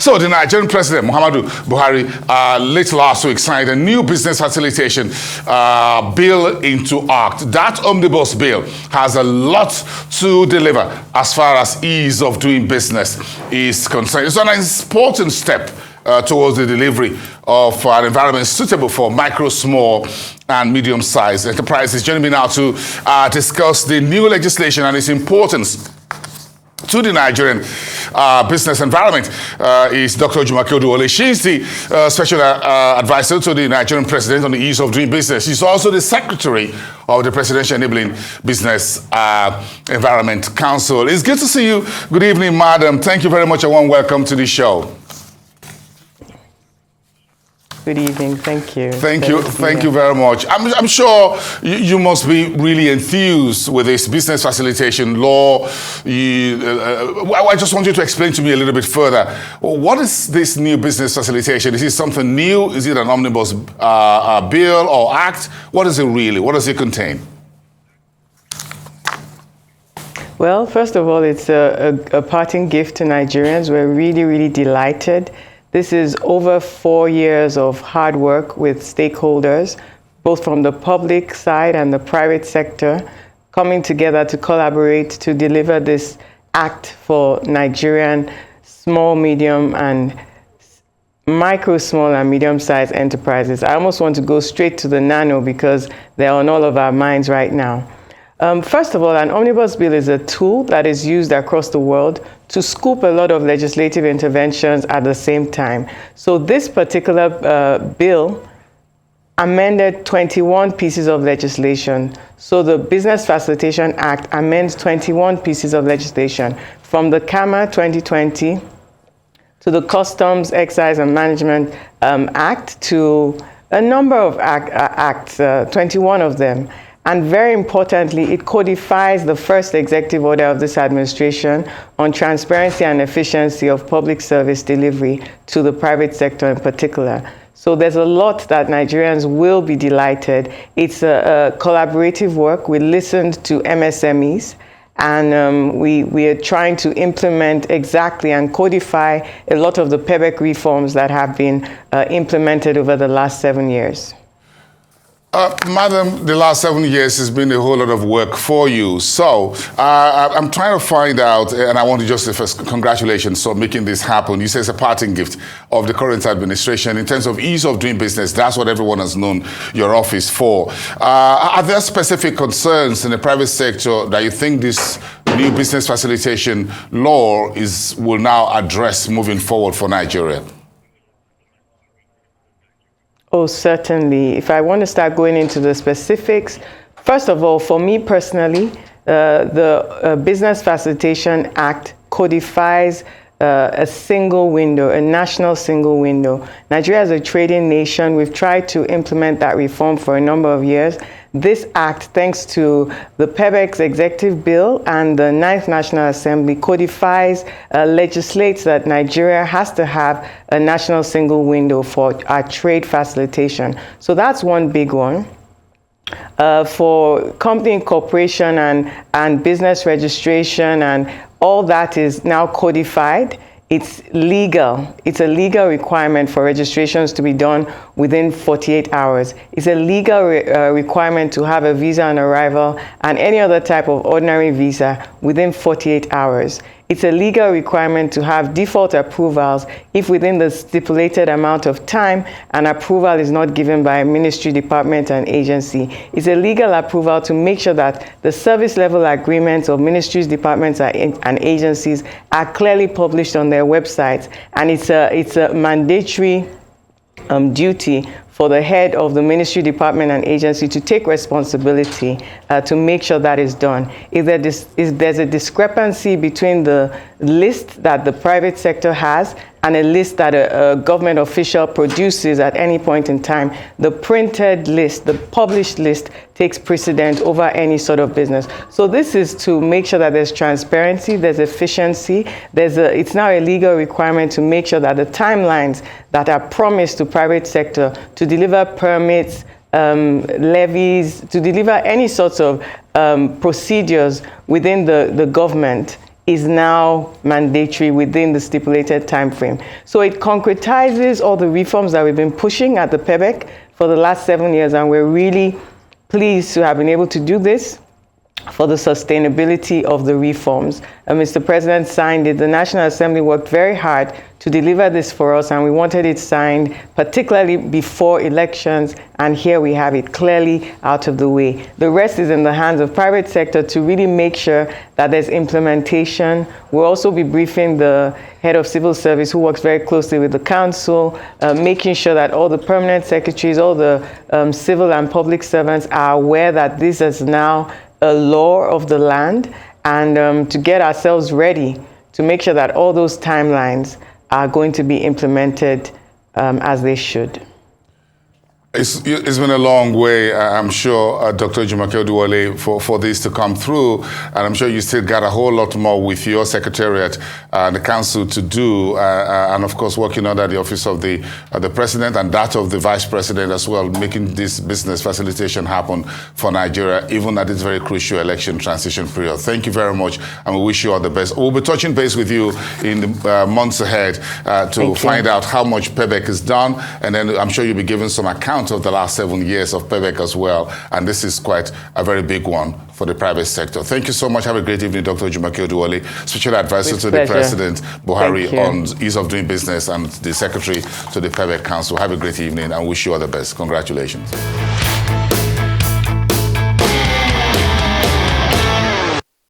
So the Nigerian President, Muhammadu Buhari, late last week signed a new business facilitation bill into act. That omnibus bill has a lot to deliver as far as ease of doing business is concerned. It's an important step towards the delivery of an environment suitable for micro, small, and medium-sized enterprises. Joining me now to discuss the new legislation and its importance to the Nigerian business environment is Dr. Jumoke Oduwole. She's the special advisor to the Nigerian president on the ease of doing business. She's also the secretary of the Presidential Enabling Business Environment Council. It's good to see you. Good evening, madam. Thank you very much. A warm welcome to the show. Good evening. Thank you. Thank you very much. I'm sure you must be really enthused with this business facilitation law. I just want you to explain to me a little bit further. What is this new business facilitation? Is it something new? Is it an omnibus bill or act? What is it really? What does it contain? Well, first of all, it's a parting gift to Nigerians. We're really, really delighted. This is over 4 years of hard work with stakeholders, both from the public side and the private sector, coming together to collaborate to deliver this act for Nigerian small, medium, and micro, small, and medium-sized enterprises. I almost want to go straight to the nano because they're on all of our minds right now. First of all, an omnibus bill is a tool that is used across the world to scoop a lot of legislative interventions at the same time. So this particular bill amended 21 pieces of legislation. So the Business Facilitation Act amends 21 pieces of legislation, from the CAMA 2020 to the Customs, Excise and Management Act, to a number of acts, 21 of them. And very importantly, it codifies the first executive order of this administration on transparency and efficiency of public service delivery to the private sector in particular. So there's a lot that Nigerians will be delighted. It's a collaborative work. We listened to MSMEs, and we are trying to implement exactly and codify a lot of the PEBEC reforms that have been implemented over the last 7 years. Madam, the last 7 years has been a whole lot of work for you. So I'm trying to find out, and I want to just say first, congratulations on making this happen. You say it's a parting gift of the current administration in terms of ease of doing business. That's what everyone has known your office for. Are there specific concerns in the private sector that you think this new business facilitation law will now address moving forward for Nigeria? Oh, certainly. If I want to start going into the specifics, first of all, for me personally, the Business Facilitation Act codifies a single window, a national single window. Nigeria is a trading nation. We've tried to implement that reform for a number of years. This act, thanks to the PEBEC's executive bill and the 9th National Assembly, codifies, legislates that Nigeria has to have a national single window for our trade facilitation. So that's one big one. For company incorporation and business registration, and all that is now codified. It's legal. It's a legal requirement for registrations to be done within 48 hours. It's a legal requirement to have a visa on arrival and any other type of ordinary visa within 48 hours. It's a legal requirement to have default approvals if within the stipulated amount of time an approval is not given by a ministry, department, and agency. It's a legal approval to make sure that the service level agreements of ministries, departments, and agencies are clearly published on their websites. And it's a mandatory duty for the head of the ministry, department, and agency to take responsibility to make sure that is done. If there's a discrepancy between the list that the private sector has and a list that a government official produces at any point in time, the printed list, the published list, takes precedent over any sort of business. So this is to make sure that there's transparency, there's efficiency, it's now a legal requirement to make sure that the timelines that are promised to private sector to deliver permits, levies, to deliver any sorts of procedures within the government is now mandatory within the stipulated time frame. So it concretizes all the reforms that we've been pushing at the PEBEC for the last 7 years, and we're really pleased to have been able to do this for the sustainability of the reforms. Mr. President signed it. The National Assembly worked very hard to deliver this for us, and we wanted it signed particularly before elections, and here we have it clearly out of the way. The rest is in the hands of private sector to really make sure that there's implementation. We'll also be briefing the head of civil service, who works very closely with the council, making sure that all the permanent secretaries, all the civil and public servants are aware that this is now a law of the land, and to get ourselves ready to make sure that all those timelines are going to be implemented as they should. It's been a long way, I'm sure, Dr. Jumoke Oduwole, for this to come through, and I'm sure you still got a whole lot more with your secretariat and the council to do, and of course working under the office of the president and that of the vice president as well, making this business facilitation happen for Nigeria, even at this very crucial election transition period. Thank you very much, and we wish you all the best. We'll be touching base with you in the months ahead to find out how much PEBEC has done, and then I'm sure you'll be giving some account of the last 7 years of PEBEC as well, and this is quite a very big one for the private sector. Thank you so much. Have a great evening, Dr. Jumoke Oduwole, Special Advisor to the President Buhari on ease of doing business, and the Secretary to the PEBEC Council. Have a great evening and wish you all the best. Congratulations.